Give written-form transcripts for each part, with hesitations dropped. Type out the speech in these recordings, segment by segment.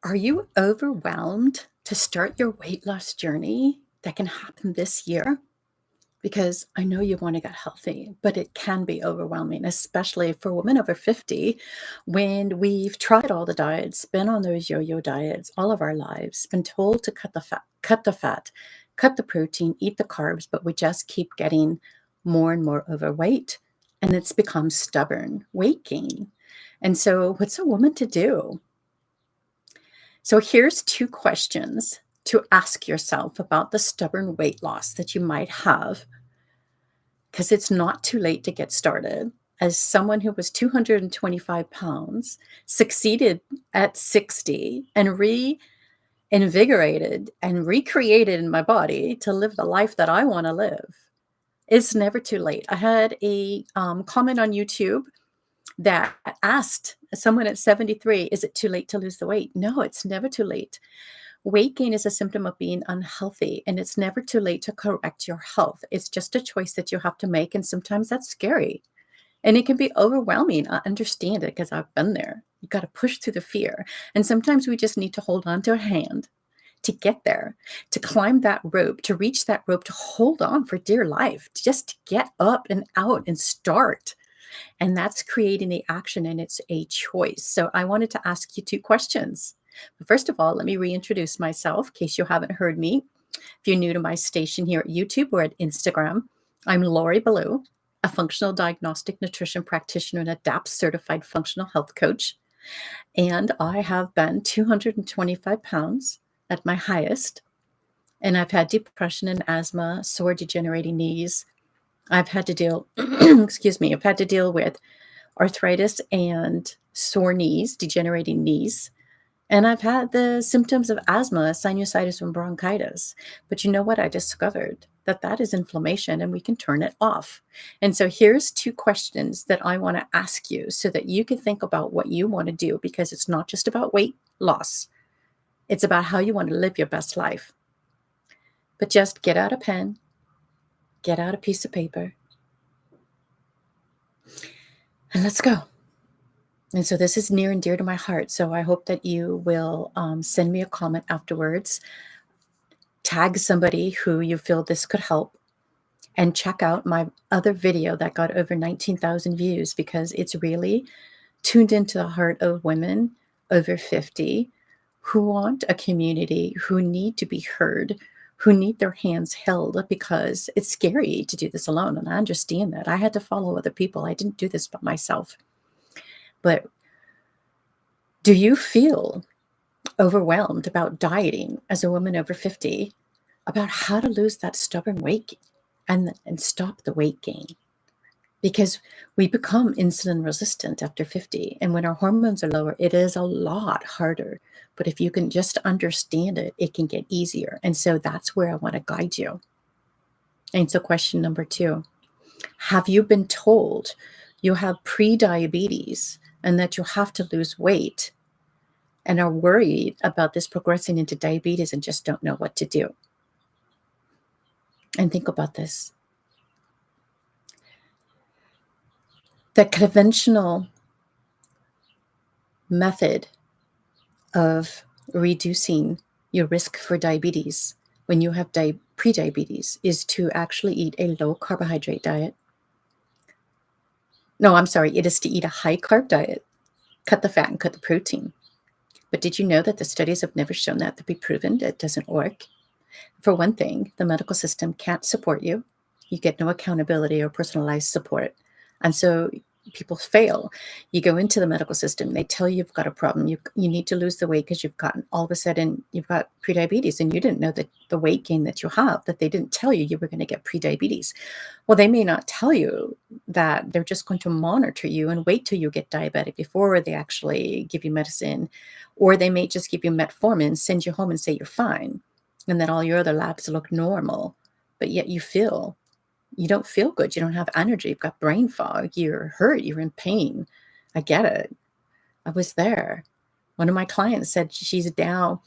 Are you overwhelmed to start your weight loss journey that can happen this year? Because I know you want to get healthy, but it can be overwhelming, especially for women over 50 when we've tried all the diets, been on those yo-yo diets all of our lives, been told to cut the fat, cut the protein, eat the carbs, but we just keep getting more and more overweight and it's become stubborn weight gain. And so what's a woman to do? So here's two questions to ask yourself about the stubborn weight loss that you might have, because it's not too late to get started. As someone who was 225 pounds, succeeded at 60, and reinvigorated and recreated in my body to live the life that I want to live, it's never too late. I had a comment on YouTube that asked someone at 73, is it too late to lose the weight? No, it's never too late. Weight gain is a symptom of being unhealthy, and it's never too late to correct your health. It's just a choice that you have to make, and sometimes that's scary. And it can be overwhelming. I understand it because I've been there. You got to push through the fear. And sometimes we just need to hold on to a hand to get there, to climb that rope, to reach that rope, to hold on for dear life, just to get up and out and start. And that's creating the action, and it's a choice. So I wanted to ask you two questions. But first of all, let me reintroduce myself in case you haven't heard me. If you're new to my station here at YouTube or at Instagram, I'm Lori Ballou, a functional diagnostic nutrition practitioner and ADAPT certified functional health coach. And I have been 225 pounds at my highest. And I've had depression and asthma, sore degenerating knees. I've had to deal, excuse me, I've had to deal with arthritis and sore knees, degenerating knees. And I've had the symptoms of asthma, sinusitis, and bronchitis. But you know what? I discovered that that is inflammation and we can turn it off. And so here's two questions that I want to ask you so that you can think about what you want to do, because it's not just about weight loss. It's about how you want to live your best life. But just get out a pen, get out a piece of paper, and let's go. And so this is near and dear to my heart. So I hope that you will send me a comment afterwards, tag somebody who you feel this could help, and check out my other video that got over 19,000 views, because it's really tuned into the heart of women over 50 who want a community, who need to be heard, who need their hands held, because it's scary to do this alone. And I understand that. I had to follow other people. I didn't do this by myself. But do you feel overwhelmed about dieting as a woman over 50, about how to lose that stubborn weight and stop the weight gain? Because we become insulin resistant after 50. And when our hormones are lower, it is a lot harder. But if you can just understand it, it can get easier. And so that's where I want to guide you. And so question number 2, have you been told you have prediabetes and that you have to lose weight, and are worried about this progressing into diabetes and just don't know what to do? And think about this. The conventional method of reducing your risk for diabetes when you have prediabetes is to actually eat a low carbohydrate diet. No, I'm sorry, it is to eat a high carb diet, cut the fat and cut the protein. But did you know that the studies have never shown that to be proven? It doesn't work. For one thing, the medical system can't support you. You get no accountability or personalized support. And so people fail. You go into the medical system, they tell you you've got a problem. You need to lose the weight because all of a sudden you've got prediabetes, and you didn't know that the weight gain that you have, that they didn't tell you were going to get prediabetes. Well, they may not tell you that. They're just going to monitor you and wait till you get diabetic before they actually give you medicine. Or they may just give you metformin, send you home and say you're fine, and then all your other labs look normal, but yet you don't feel good. You don't have energy. You've got brain fog. You're hurt. You're in pain. I get it. I was there. One of my clients said she's down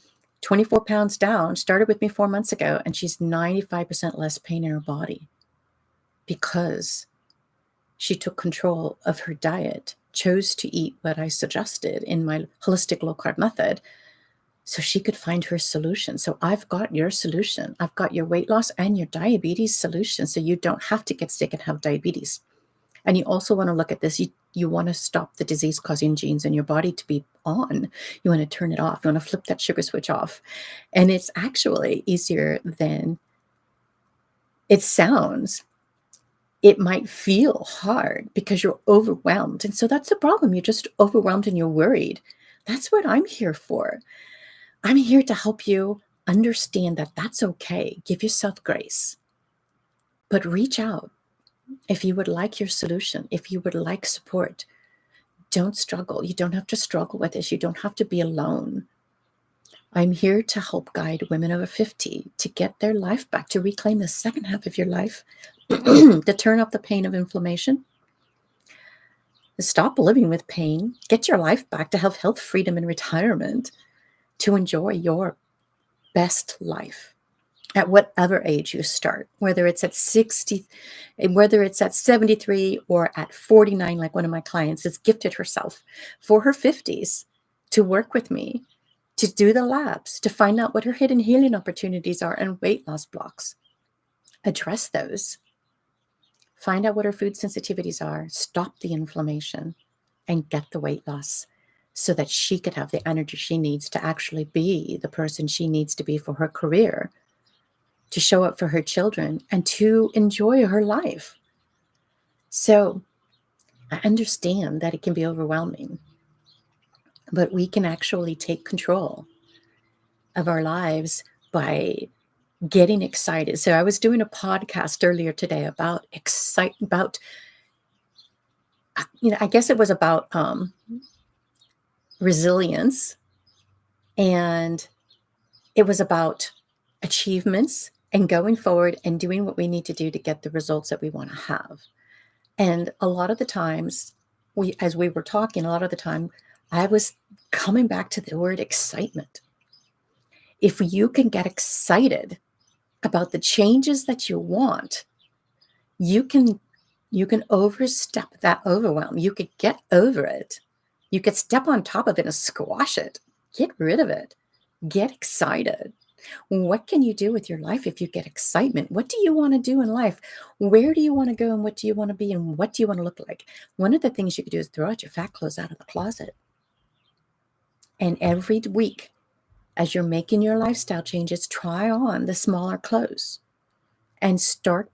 24 pounds down, started with me 4 months ago, and she's 95% less pain in her body because she took control of her diet, chose to eat what I suggested in my holistic low carb method, so she could find her solution. So I've got your solution. I've got your weight loss and your diabetes solution. So you don't have to get sick and have diabetes. And you also want to look at this. You want to stop the disease causing genes in your body to be on. You want to turn it off. You want to flip that sugar switch off. And it's actually easier than it sounds. It might feel hard because you're overwhelmed. And so that's the problem. You're just overwhelmed and you're worried. That's what I'm here for. I'm here to help you understand that that's okay. Give yourself grace, but reach out if you would like your solution, if you would like support. Don't struggle. You don't have to struggle with this. You don't have to be alone. I'm here to help guide women over 50 to get their life back, to reclaim the second half of your life, to turn off the pain of inflammation, to stop living with pain, get your life back, to have health, freedom, and retirement, to enjoy your best life at whatever age you start, whether it's at 60, whether it's at 73 or at 49, like one of my clients has gifted herself for her 50s to work with me, to do the labs, to find out what her hidden healing opportunities are and weight loss blocks. Address those. Find out what her food sensitivities are, stop the inflammation, and get the weight loss so that she could have the energy she needs to actually be the person she needs to be for her career, to show up for her children, and to enjoy her life. So I understand that it can be overwhelming, but we can actually take control of our lives by getting excited. So I was doing a podcast earlier today about I guess it was about resilience, and it was about achievements and going forward and doing what we need to do to get the results that we want to have. And a lot of the times, as we were talking, a lot of the time, I was coming back to the word excitement. If you can get excited about the changes that you want, you can overstep that overwhelm. You could get over it. You could step on top of it and squash it. Get rid of it. Get excited. What can you do with your life if you get excitement? What do you want to do in life? Where do you want to go, and what do you want to be, and what do you want to look like? One of the things you could do is throw out your fat clothes out of the closet. And every week, as you're making your lifestyle changes, try on the smaller clothes and start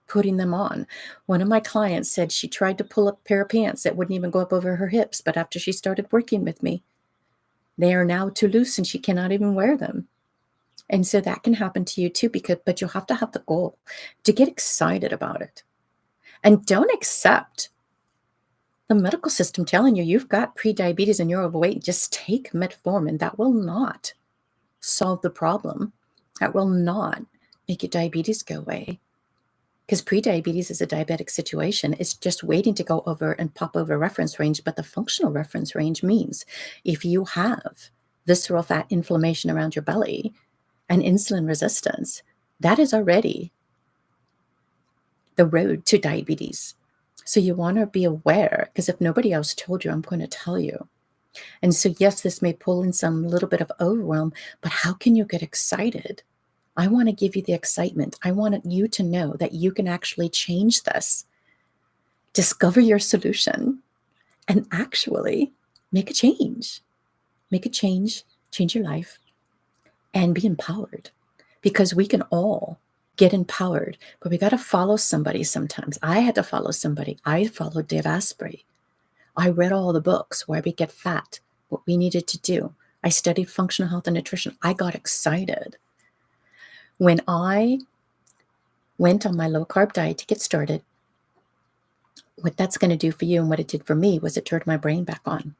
putting them on. One of my clients said she tried to pull up a pair of pants that wouldn't even go up over her hips, but after she started working with me, they are now too loose and she cannot even wear them. And so that can happen to you too, but you'll have to have the goal to get excited about it. And don't accept the medical system telling you you've got prediabetes and you're overweight. Just take metformin. That will not solve the problem. That will not make your diabetes go away. Because prediabetes is a diabetic situation. It's just waiting to go over and pop over reference range. But the functional reference range means if you have visceral fat inflammation around your belly and insulin resistance, that is already the road to diabetes. So you want to be aware, because if nobody else told you, I'm going to tell you. And so, yes, this may pull in some little bit of overwhelm, but how can you get excited? I want to give you the excitement. I want you to know that you can actually change this, discover your solution, and actually make a change. Make a change your life, and be empowered. Because we can all get empowered, but we got to follow somebody sometimes. I had to follow somebody. I followed Dave Asprey. I read all the books, Why We Get Fat, what we needed to do. I studied functional health and nutrition. I got excited. When I went on my low-carb diet to get started, what that's going to do for you and what it did for me was it turned my brain back on.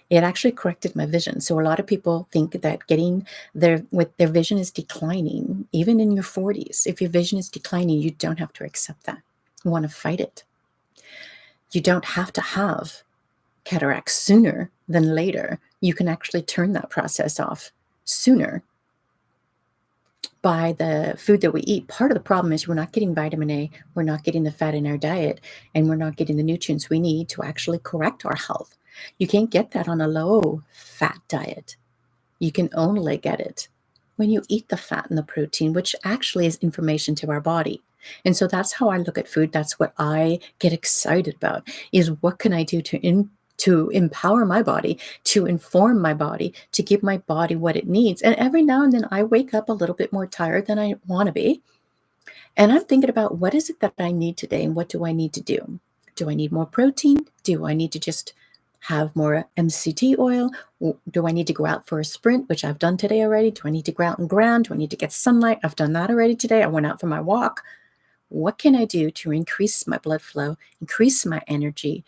It actually corrected my vision. So a lot of people think that their vision is declining, even in your 40s. If your vision is declining, you don't have to accept that. You want to fight it. You don't have to have cataracts sooner than later. You can actually turn that process off sooner by the food that we eat. Part of the problem is we're not getting vitamin A, we're not getting the fat in our diet, and we're not getting the nutrients we need to actually correct our health. You can't get that on a low-fat diet. You can only get it when you eat the fat and the protein, which actually is information to our body. And so that's how I look at food. That's what I get excited about, is what can I do to empower my body, to inform my body, to give my body what it needs. And every now and then I wake up a little bit more tired than I want to be. And I'm thinking about, what is it that I need today and what do I need to do? Do I need more protein? Do I need to just have more MCT oil? Do I need to go out for a sprint, which I've done today already? Do I need to go out and ground? Do I need to get sunlight? I've done that already today. I went out for my walk. What can I do to increase my blood flow, increase my energy,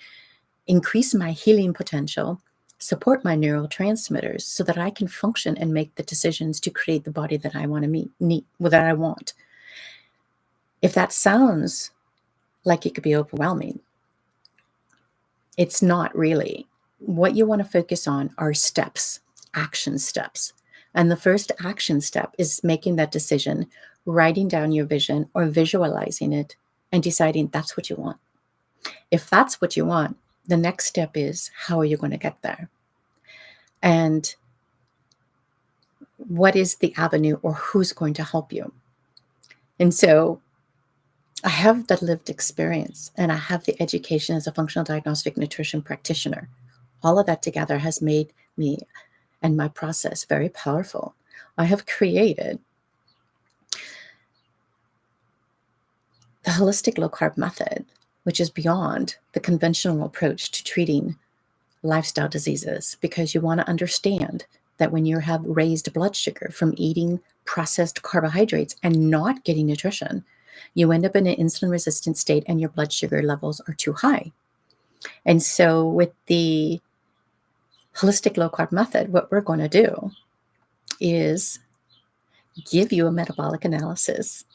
increase my healing potential, support my neurotransmitters so that I can function and make the decisions to create the body that I want to that I want? If that sounds like it could be overwhelming, it's not really. What you want to focus on are steps, action steps. And the first action step is making that decision, writing down your vision or visualizing it, and deciding that's what you want. If that's what you want, the next step is, how are you going to get there? And what is the avenue, or who's going to help you? And so I have the lived experience and I have the education as a functional diagnostic nutrition practitioner. All of that together has made me and my process very powerful. I have created the holistic low carb method, which is beyond the conventional approach to treating lifestyle diseases, because you want to understand that when you have raised blood sugar from eating processed carbohydrates and not getting nutrition, you end up in an insulin resistant state and your blood sugar levels are too high. And so with the holistic low carb method, what we're going to do is give you a metabolic analysis,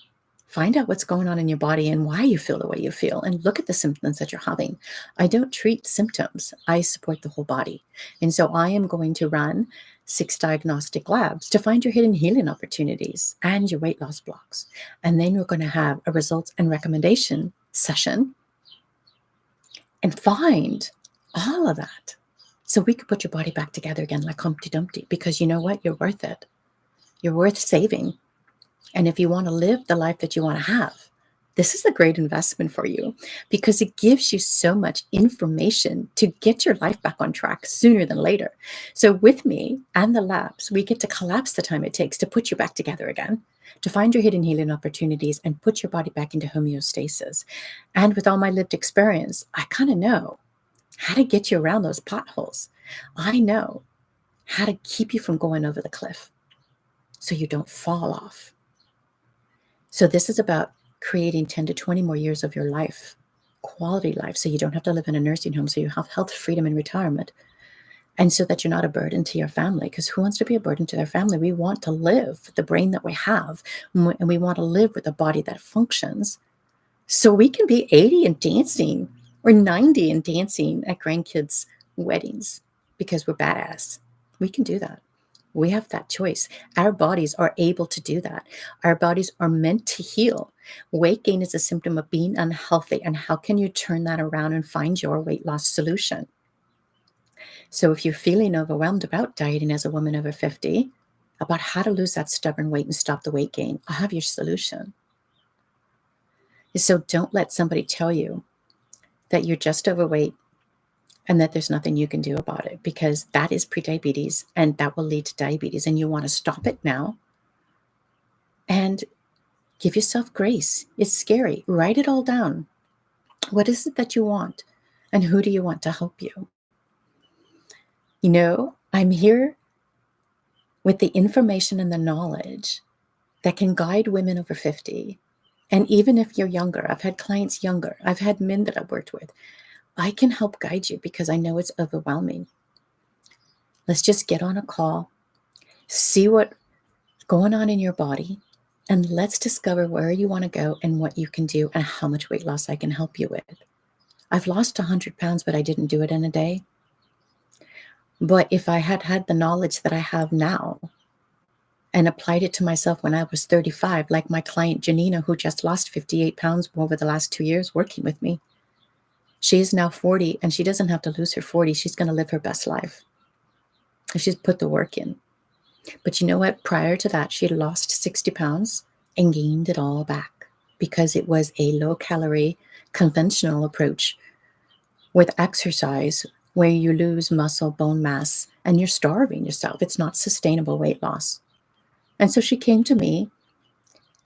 find out what's going on in your body and why you feel the way you feel, and look at the symptoms that you're having. I don't treat symptoms. I support the whole body. And so I am going to run 6 diagnostic labs to find your hidden healing opportunities and your weight loss blocks. And then we're going to have a results and recommendation session and find all of that, so we could put your body back together again like Humpty Dumpty, because you know what? You're worth it. You're worth saving. And if you want to live the life that you want to have, this is a great investment for you, because it gives you so much information to get your life back on track sooner than later. So with me and the labs, we get to collapse the time it takes to put you back together again, to find your hidden healing opportunities and put your body back into homeostasis. And with all my lived experience, I kind of know how to get you around those potholes. I know how to keep you from going over the cliff so you don't fall off. So this is about creating 10 to 20 more years of your life, quality life, so you don't have to live in a nursing home, so you have health, freedom, and retirement, and so that you're not a burden to your family, because who wants to be a burden to their family? We want to live with the brain that we have, and we want to live with a body that functions, so we can be 80 and dancing, or 90 and dancing at grandkids' weddings, because we're badass. We can do that. We have that choice. Our bodies are able to do that. Our bodies are meant to heal. Weight gain is a symptom of being unhealthy. And how can you turn that around and find your weight loss solution? So if you're feeling overwhelmed about dieting as a woman over 50, about how to lose that stubborn weight and stop the weight gain, I have your solution. So don't let somebody tell you that you're just overweight and that there's nothing you can do about it, because that is prediabetes and that will lead to diabetes, and you want to stop it now and give yourself grace. It's scary. Write it all down. What is it that you want, and who do you want to help you? You know, I'm here with the information and the knowledge that can guide women over 50. And even if you're younger, I've had clients younger, I've had men that I've worked with. I can help guide you because I know it's overwhelming. Let's just get on a call, see what's going on in your body, and let's discover where you want to go and what you can do and how much weight loss I can help you with. I've lost 100 pounds, but I didn't do it in a day. But if I had had the knowledge that I have now and applied it to myself when I was 35, like my client Janina, who just lost 58 pounds over the last 2 years working with me, she is now 40, and she doesn't have to lose her 40. She's going to live her best life if she's put the work in. But you know what? Prior to that, she had lost 60 pounds and gained it all back because it was a low calorie, conventional approach with exercise where you lose muscle, bone mass, and you're starving yourself. It's not sustainable weight loss. And so she came to me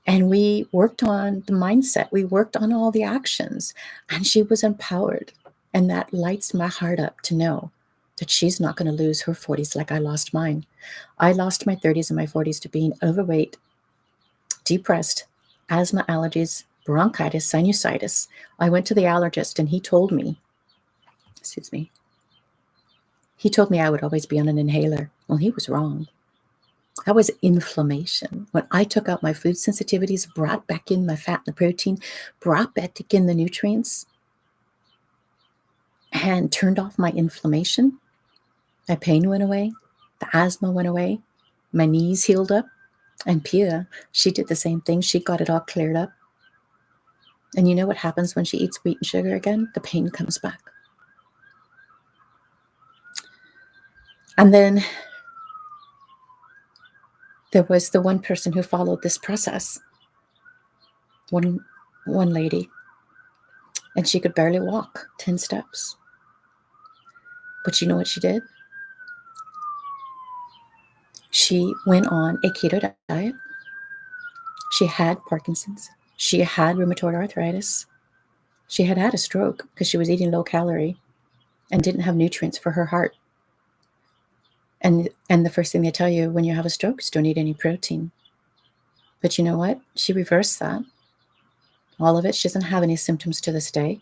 and we worked on the mindset. We worked on all the actions and she was empowered. And that lights my heart up to know that she's not going to lose her 40s like I lost mine. I lost my 30s and my 40s to being overweight, depressed, asthma, allergies, bronchitis, sinusitis. I went to the allergist and he told me, excuse me, he told me I would always be on an inhaler. Well, he was wrong. That was inflammation. When I took out my food sensitivities, brought back in my fat and the protein, brought back in the nutrients, and turned off my inflammation, my pain went away, the asthma went away, my knees healed up, and Pia, she did the same thing. She got it all cleared up. And you know what happens when she eats wheat and sugar again? The pain comes back. And then there was the one person who followed this process, one lady, and she could barely walk 10 steps. But you know what she did? She went on a keto diet. She had Parkinson's. She had rheumatoid arthritis. She had had a stroke because she was eating low calorie and didn't have nutrients for her heart. And the first thing they tell you when you have a stroke is don't eat any protein. But you know what? She reversed that. All of it. She doesn't have any symptoms to this day.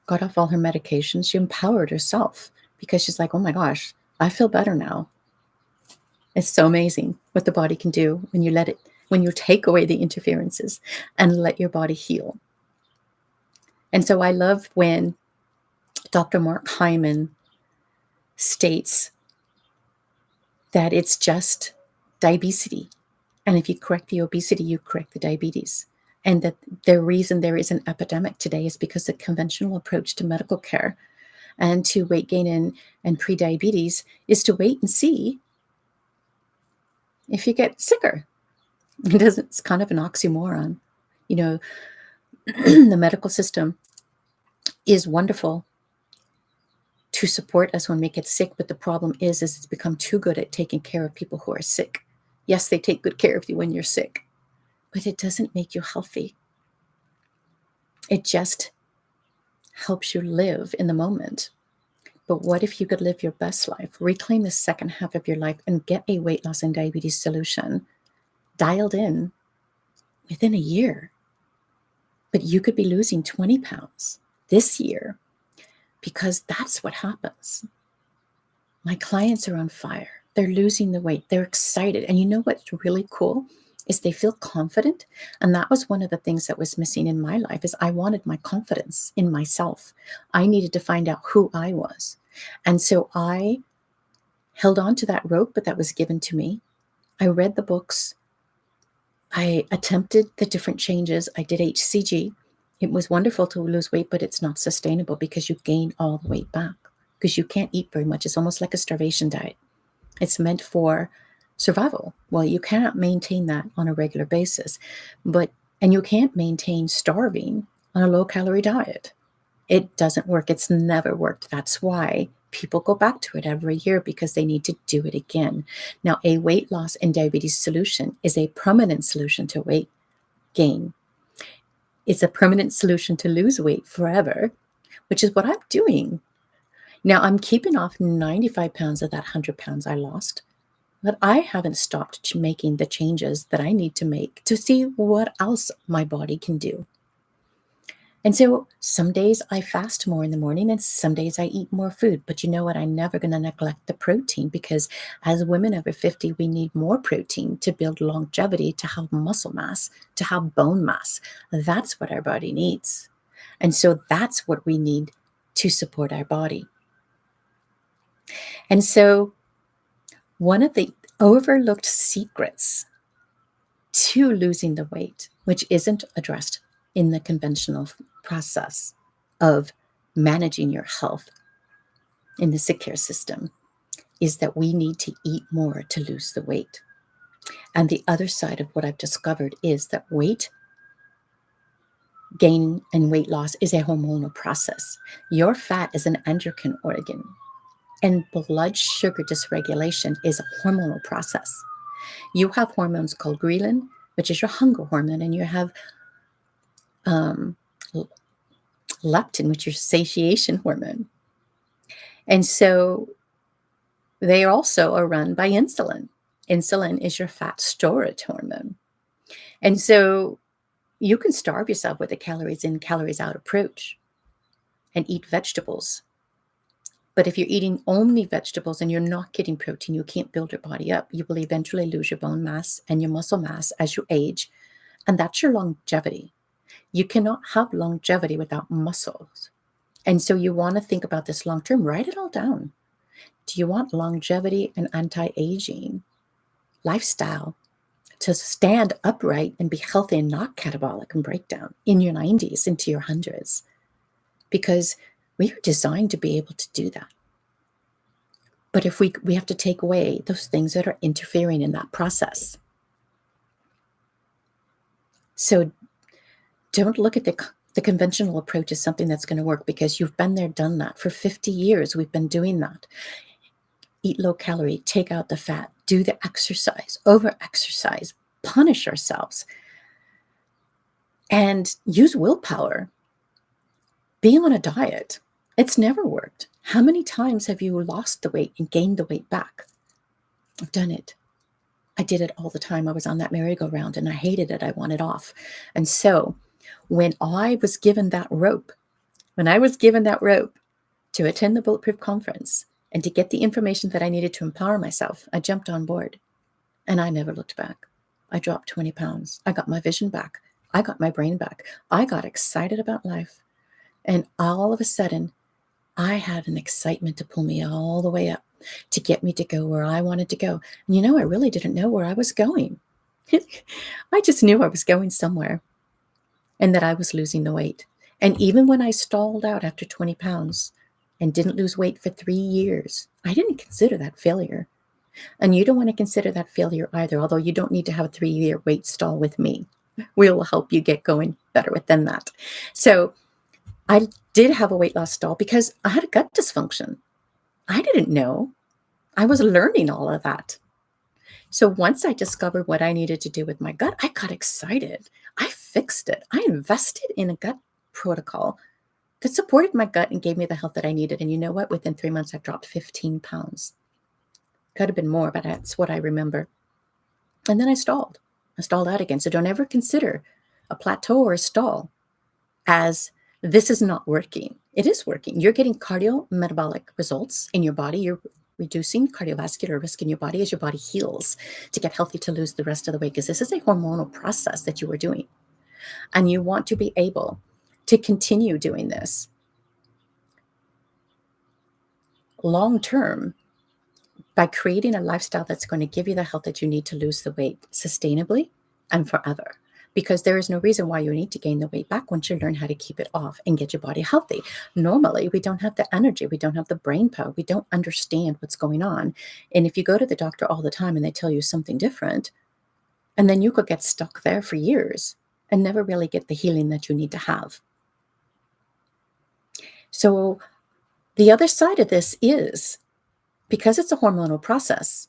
Got off all her medications. She empowered herself because she's like, oh my gosh, I feel better now. It's so amazing what the body can do when you let it, when you take away the interferences and let your body heal. And so I love when Dr. Mark Hyman states that it's just diabetes. And if you correct the obesity, you correct the diabetes. And that the reason there is an epidemic today is because the conventional approach to medical care and to weight gain and prediabetes is to wait and see if you get sicker. It's kind of an oxymoron. You know, the medical system is wonderful to support us when we get sick, but the problem is it's become too good at taking care of people who are sick. Yes, they take good care of you when you're sick, but it doesn't make you healthy. It just helps you live in the moment. But what if you could live your best life, reclaim the second half of your life, and get a weight loss and diabetes solution dialed in within a year? But you could be losing 20 pounds this year because that's what happens. My clients are on fire. They're losing the weight. They're excited. And you know what's really cool is they feel confident. And that was one of the things that was missing in my life is I wanted my confidence in myself. I needed to find out who I was. And so I held on to that rope, but that was given to me. I read the books. I attempted the different changes. I did HCG. It was wonderful to lose weight, but it's not sustainable because you gain all the weight back because you can't eat very much. It's almost like a starvation diet. It's meant for survival. Well, you cannot maintain that on a regular basis, and you can't maintain starving on a low calorie diet. It doesn't work. It's never worked. That's why people go back to it every year because they need to do it again. Now, a weight loss and diabetes solution is a permanent solution to weight gain. It's a permanent solution to lose weight forever, which is what I'm doing. Now, I'm keeping off 95 pounds of that 100 pounds I lost, but I haven't stopped making the changes that I need to make to see what else my body can do. And so some days I fast more in the morning and some days I eat more food. But you know what? I'm never going to neglect the protein because as women over 50, we need more protein to build longevity, to have muscle mass, to have bone mass. That's what our body needs. And so that's what we need to support our body. And so one of the overlooked secrets to losing the weight, which isn't addressed in the conventional process of managing your health in the sick care system, is that we need to eat more to lose the weight. And the other side of what I've discovered is that weight gain and weight loss is a hormonal process. Your fat is an endocrine organ, and blood sugar dysregulation is a hormonal process. You have hormones called ghrelin, which is your hunger hormone, and you have um, leptin, which is your satiation hormone. And so they also are run by insulin. Insulin is your fat storage hormone. And so you can starve yourself with a calories in, calories out approach and eat vegetables. But if you're eating only vegetables and you're not getting protein, you can't build your body up. You will eventually lose your bone mass and your muscle mass as you age. And that's your longevity. You cannot have longevity without muscles. And so you want to think about this long term. Write it all down. Do you want longevity and anti-aging lifestyle to stand upright and be healthy and not catabolic and breakdown in your 90s into your hundreds? Because we are designed to be able to do that. But if we have to take away those things that are interfering in that process. So don't look at the conventional approach as something that's going to work, because you've been there, done that. For 50 years, we've been doing that. Eat low calorie, take out the fat, do the exercise, over-exercise, punish ourselves, and use willpower. Be on a diet. It's never worked. How many times have you lost the weight and gained the weight back? I've done it. I did it all the time. I was on that merry-go-round and I hated it. I wanted off. And so when I was given that rope to attend the Bulletproof Conference and to get the information that I needed to empower myself, I jumped on board and I never looked back. I dropped 20 pounds. I got my vision back. I got my brain back. I got excited about life. And all of a sudden, I had an excitement to pull me all the way up, to get me to go where I wanted to go. And I really didn't know where I was going. I just knew I was going somewhere and that I was losing the weight. And even when I stalled out after 20 pounds and didn't lose weight for 3 years, I didn't consider that failure. And you don't want to consider that failure either, although you don't need to have a 3-year weight stall with me. We will help you get going better within that. So I did have a weight loss stall because I had a gut dysfunction. I didn't know. I was learning all of that. So once I discovered what I needed to do with my gut, I got excited. I fixed it. I invested in a gut protocol that supported my gut and gave me the health that I needed. And you know what? Within 3 months, I dropped 15 pounds. Could have been more, but that's what I remember. And then I stalled. I stalled out again. So don't ever consider a plateau or a stall as this is not working. It is working. You're getting cardiometabolic results in your body. You're reducing cardiovascular risk in your body as your body heals to get healthy, to lose the rest of the weight, because this is a hormonal process that you are doing. And you want to be able to continue doing this long term by creating a lifestyle that's going to give you the health that you need to lose the weight sustainably and forever. Because there is no reason why you need to gain the weight back once you learn how to keep it off and get your body healthy. Normally, we don't have the energy. We don't have the brain power. We don't understand what's going on. And if you go to the doctor all the time and they tell you something different, and then you could get stuck there for years and never really get the healing that you need to have. So the other side of this is, because it's a hormonal process,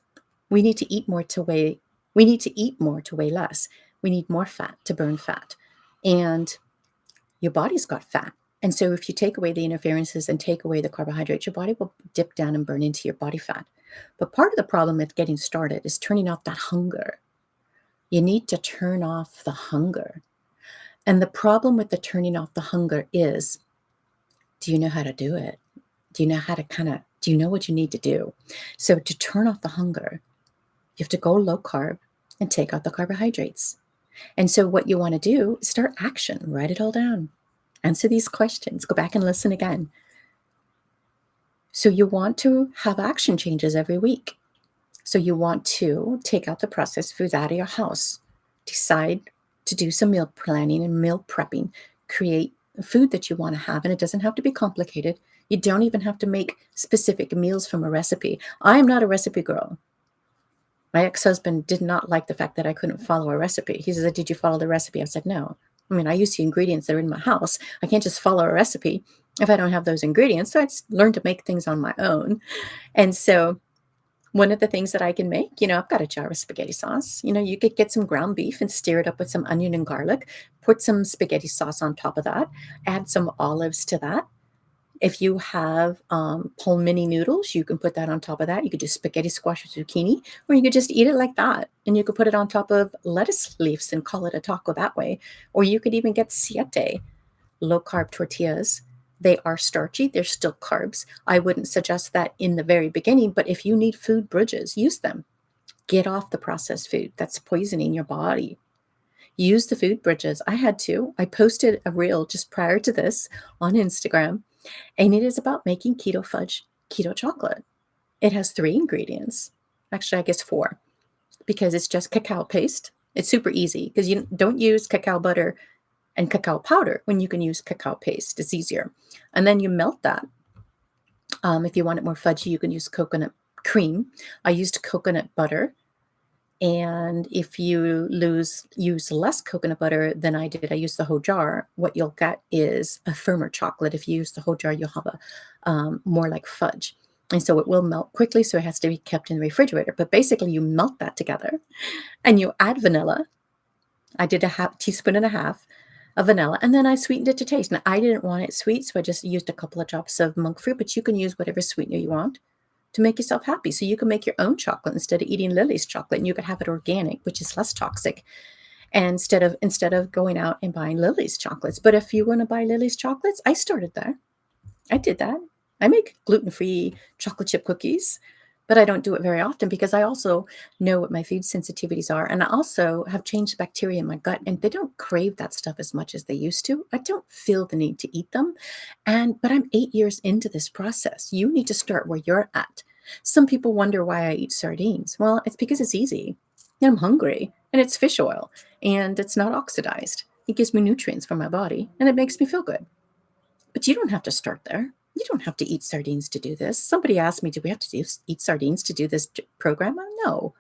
we need to eat more to weigh less. We need more fat to burn fat. And your body's got fat. And so if you take away the interferences and take away the carbohydrates, your body will dip down and burn into your body fat. But part of the problem with getting started is turning off that hunger. You need to turn off the hunger. And the problem with the turning off the hunger is, do you know how to do it? Do you know how to do you know what you need to do? So to turn off the hunger, you have to go low carb and take out the carbohydrates. And so what you want to do is start action. Write it all down. Answer these questions. Go back and listen again. So you want to have action changes every week. So you want to take out the processed foods out of your house. Decide to do some meal planning and meal prepping. Create food that you want to have. And it doesn't have to be complicated. You don't even have to make specific meals from a recipe. I am not a recipe girl. My ex-husband did not like the fact that I couldn't follow a recipe. He said, "Did you follow the recipe?" I said, "No. I mean, I use the ingredients that are in my house. I can't just follow a recipe if I don't have those ingredients." So I just learned to make things on my own. And so one of the things that I can make, I've got a jar of spaghetti sauce. You could get some ground beef and stir it up with some onion and garlic, put some spaghetti sauce on top of that, add some olives to that. If you have mini noodles, you can put that on top of that. You could do spaghetti squash with zucchini, or you could just eat it like that. And you could put it on top of lettuce leaves and call it a taco that way. Or you could even get siete, low carb tortillas. They are starchy, they're still carbs. I wouldn't suggest that in the very beginning, but if you need food bridges, use them. Get off the processed food that's poisoning your body. Use the food bridges. I had to. I posted a reel just prior to this on Instagram, and it is about making keto fudge, keto chocolate. It has 3 ingredients. Actually, I guess 4, because it's just cacao paste. It's super easy because you don't use cacao butter and cacao powder when you can use cacao paste. It's easier. And then you melt that. If you want it more fudgy, you can use coconut cream. I used coconut butter. And if you use less coconut butter than I did, I used the whole jar, what you'll get is a firmer chocolate. If you use the whole jar, you'll have a more like fudge. And so it will melt quickly, so it has to be kept in the refrigerator. But basically, you melt that together and you add vanilla. I did a teaspoon and a half of vanilla, and then I sweetened it to taste. Now, I didn't want it sweet, so I just used a couple of drops of monk fruit, but you can use whatever sweetener you want to make yourself happy. So you can make your own chocolate instead of eating Lily's chocolate, and you could have it organic, which is less toxic, and instead of going out and buying Lily's chocolates. But if you want to buy Lily's chocolates, I started there. I did that. I make gluten-free chocolate chip cookies, but I don't do it very often because I also know what my food sensitivities are. And I also have changed the bacteria in my gut, and they don't crave that stuff as much as they used to. I don't feel the need to eat them. But I'm 8 years into this process. You need to start where you're at. Some people wonder why I eat sardines. Well, it's because it's easy. And I'm hungry, and it's fish oil, and it's not oxidized. It gives me nutrients for my body, and it makes me feel good. But you don't have to start there. You don't have to eat sardines to do this. Somebody asked me, do we have to eat sardines to do this program? No.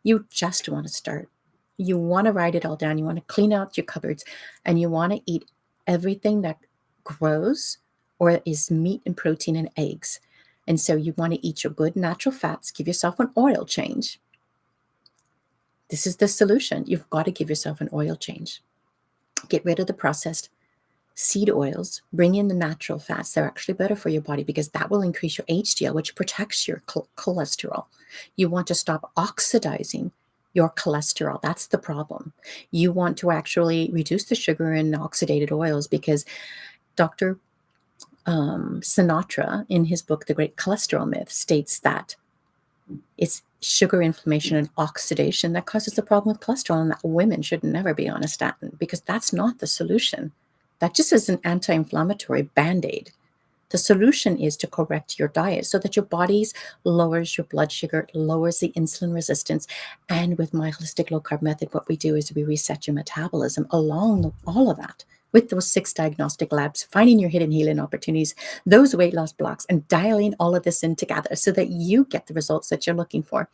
You just want to start. You want to write it all down. You want to clean out your cupboards, and you want to eat everything that grows or is meat and protein and eggs. And so you want to eat your good natural fats. Give yourself an oil change. This is the solution. You've got to give yourself an oil change. Get rid of the processed seed oils, bring in the natural fats. They're actually better for your body because that will increase your HDL, which protects your cholesterol. You want to stop oxidizing your cholesterol. That's the problem. You want to actually reduce the sugar in oxidated oils because Dr. Sinatra, in his book, The Great Cholesterol Myth, states that it's sugar inflammation and oxidation that causes the problem with cholesterol, and that women should never be on a statin because that's not the solution. That just is an anti-inflammatory Band-Aid. The solution is to correct your diet so that your body lowers your blood sugar, lowers the insulin resistance. And with my holistic low carb method, what we do is we reset your metabolism along all of that with those 6 diagnostic labs, finding your hidden healing opportunities, those weight loss blocks, and dialing all of this in together so that you get the results that you're looking for.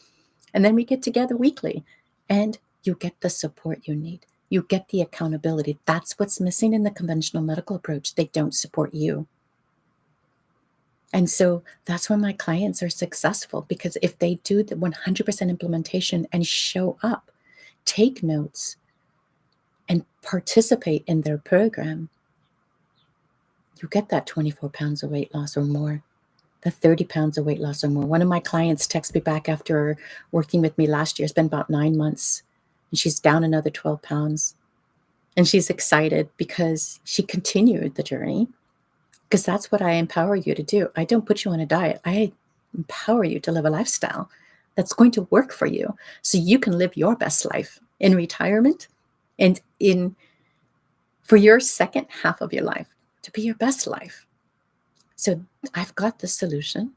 And then we get together weekly and you get the support you need. You get the accountability. That's what's missing in the conventional medical approach. They don't support you. And so that's when my clients are successful, because if they do the 100% implementation and show up, take notes, and participate in their program, you get that 24 pounds of weight loss or more, the 30 pounds of weight loss or more. One of my clients texted me back after working with me last year. It's been about 9 months, and she's down another 12 pounds. And she's excited because she continued the journey, because that's what I empower you to do. I don't put you on a diet. I empower you to live a lifestyle that's going to work for you so you can live your best life in retirement and for your second half of your life to be your best life. So I've got the solution,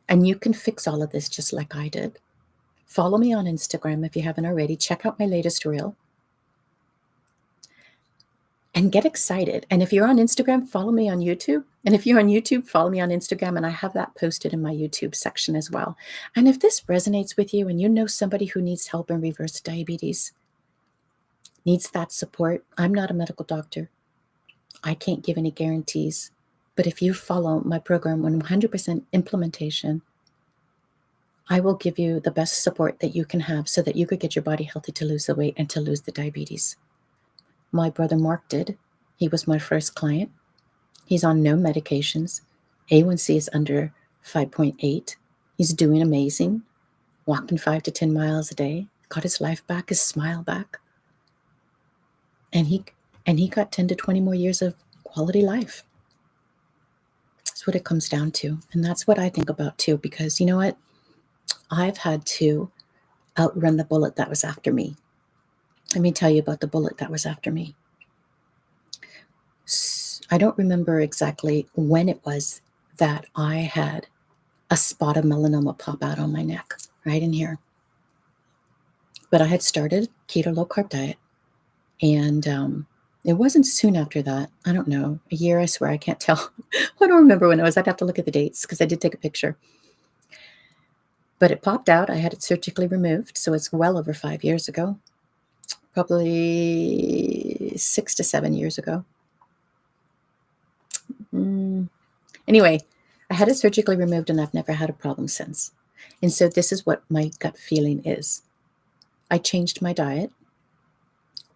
and you can fix all of this just like I did. Follow me on Instagram if you haven't already. Check out my latest reel. and get excited. And if you're on Instagram, follow me on YouTube. And if you're on YouTube, follow me on Instagram. And I have that posted in my YouTube section as well. And if this resonates with you and you know somebody who needs help in reverse diabetes, needs that support, I'm not a medical doctor. I can't give any guarantees. But if you follow my program 100% implementation, I will give you the best support that you can have so that you could get your body healthy to lose the weight and to lose the diabetes. My brother Mark did. He was my first client. He's on no medications. A1C is under 5.8. He's doing amazing, walking 5 to 10 miles a day, got his life back, his smile back. And he got 10 to 20 more years of quality life. That's what it comes down to. And that's what I think about too, because you know what? I've had to outrun the bullet that was after me. Let me tell you about the bullet that was after me. I don't remember exactly when it was that I had a spot of melanoma pop out on my neck, right in here. But I had started keto low carb diet, and it wasn't soon after that. I don't know, a year, I swear, I can't tell. I don't remember when it was. I'd have to look at the dates because I did take a picture. But it popped out. I had it surgically removed, so it's well over 5 years ago, probably 6 to 7 years ago. Anyway, I had it surgically removed and I've never had a problem since. And so this is what my gut feeling is. I changed my diet.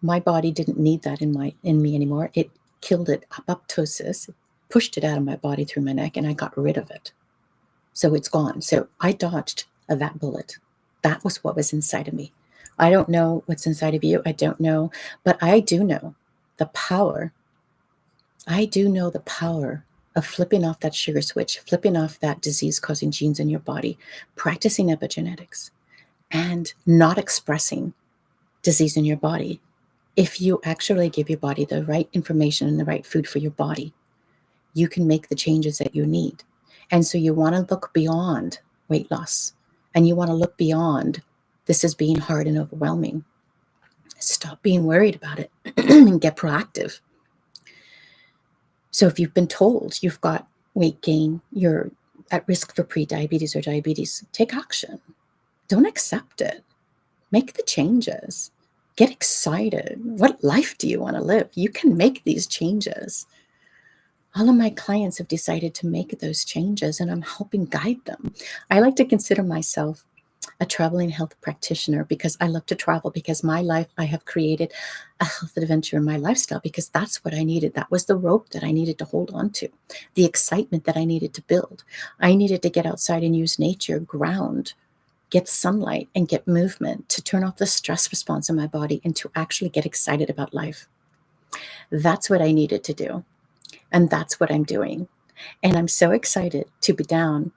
My body didn't need that in me anymore. It killed it, apoptosis, pushed it out of my body through my neck, and I got rid of it. So it's gone. So I dodged that bullet. That was what was inside of me. I don't know what's inside of you. I don't know. But I do know the power. I do know the power of flipping off that sugar switch, flipping off that disease-causing genes in your body, practicing epigenetics, and not expressing disease in your body. If you actually give your body the right information and the right food for your body, you can make the changes that you need. And so you want to look beyond weight loss, and you want to look beyond this as being hard and overwhelming. Stop being worried about it and get proactive. So if you've been told you've got weight gain, you're at risk for prediabetes or diabetes, take action. Don't accept it. Make the changes. Get excited. What life do you want to live? You can make these changes. All of my clients have decided to make those changes, and I'm helping guide them. I like to consider myself a traveling health practitioner because I love to travel, because my life, I have created a health adventure in my lifestyle because that's what I needed. That was the rope that I needed to hold on to, the excitement that I needed to build. I needed to get outside and use nature, ground, get sunlight, and get movement to turn off the stress response in my body and to actually get excited about life. That's what I needed to do. And that's what I'm doing. And I'm so excited to be down,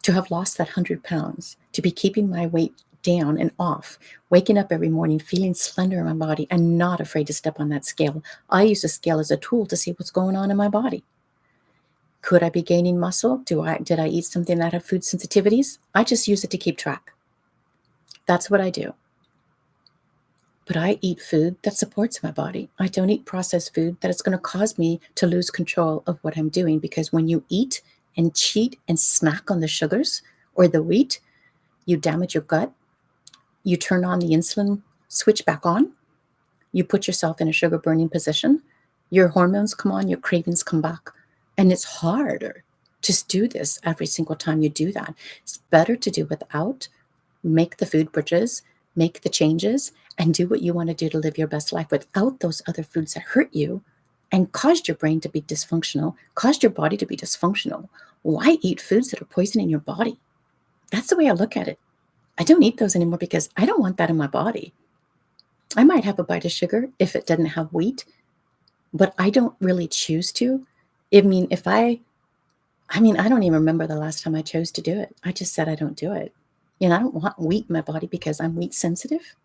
to have lost that 100 pounds, to be keeping my weight down and off, waking up every morning, feeling slender in my body and not afraid to step on that scale. I use the scale as a tool to see what's going on in my body. Could I be gaining muscle? Did I eat something that had food sensitivities? I just use it to keep track. That's what I do. But I eat food that supports my body. I don't eat processed food that is going to cause me to lose control of what I'm doing, because when you eat and cheat and snack on the sugars or the wheat, you damage your gut. You turn on the insulin switch back on. You put yourself in a sugar burning position. Your hormones come on, your cravings come back. And it's harder to do this every single time you do that. It's better to do without, make the food bridges, make the changes, and do what you want to do to live your best life without those other foods that hurt you and caused your brain to be dysfunctional, caused your body to be dysfunctional. Why eat foods that are poisoning your body? That's the way I look at it. I don't eat those anymore because I don't want that in my body. I might have a bite of sugar if it doesn't have wheat, but I don't really choose to. I don't even remember the last time I chose to do it. I just said I don't do it. I don't want wheat in my body because I'm wheat sensitive.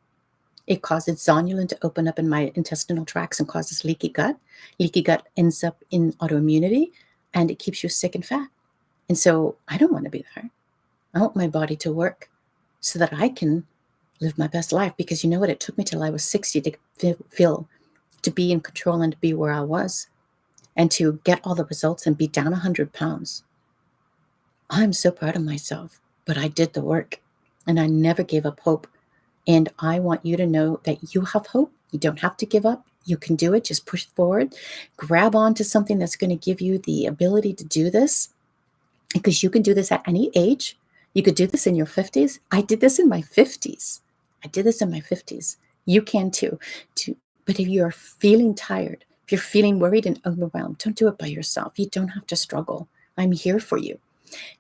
It causes zonulin to open up in my intestinal tracts and causes leaky gut. Leaky gut ends up in autoimmunity, and it keeps you sick and fat. And so I don't want to be there. I want my body to work so that I can live my best life, because you know what? It took me till I was 60 to feel to be in control and to be where I was and to get all the results and be down 100 pounds. I'm so proud of myself, but I did the work and I never gave up hope. And I want you to know that you have hope. You don't have to give up. You can do it. Just push forward. Grab onto something that's going to give you the ability to do this, because you can do this at any age. You could do this in your 50s. I did this in my 50s. I did this in my 50s. You can too. But if you are feeling tired, if you're feeling worried and overwhelmed, don't do it by yourself. You don't have to struggle. I'm here for you.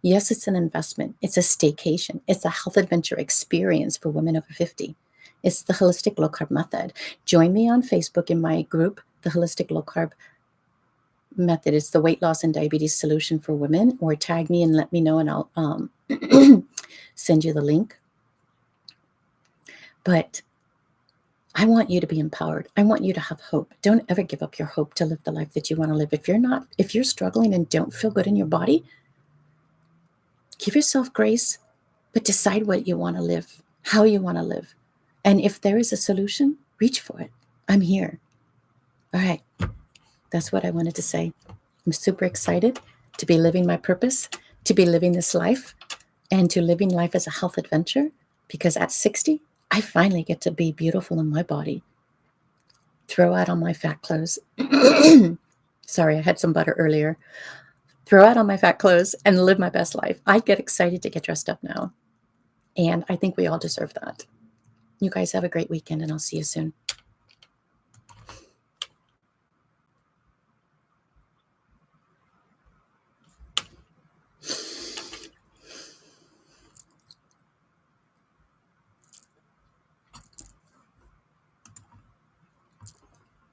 Yes, it's an investment. It's a staycation. It's a health adventure experience for women over 50. It's the holistic low carb method. Join me on Facebook in my group, the holistic low carb method. It's the weight loss and diabetes solution for women, or tag me and let me know and I'll send you the link. But I want you to be empowered. I want you to have hope. Don't ever give up your hope to live the life that you want to live. If you're struggling and don't feel good in your body, give yourself grace, but decide what you want to live, how you want to live. And if there is a solution, reach for it. I'm here. All right. That's what I wanted to say. I'm super excited to be living my purpose, to be living this life, and to living life as a health adventure, because at 60, I finally get to be beautiful in my body. Throw out all my fat clothes. Sorry, I had some butter earlier. Throw out all my fat clothes and live my best life. I get excited to get dressed up now. And I think we all deserve that. You guys have a great weekend, and I'll see you soon.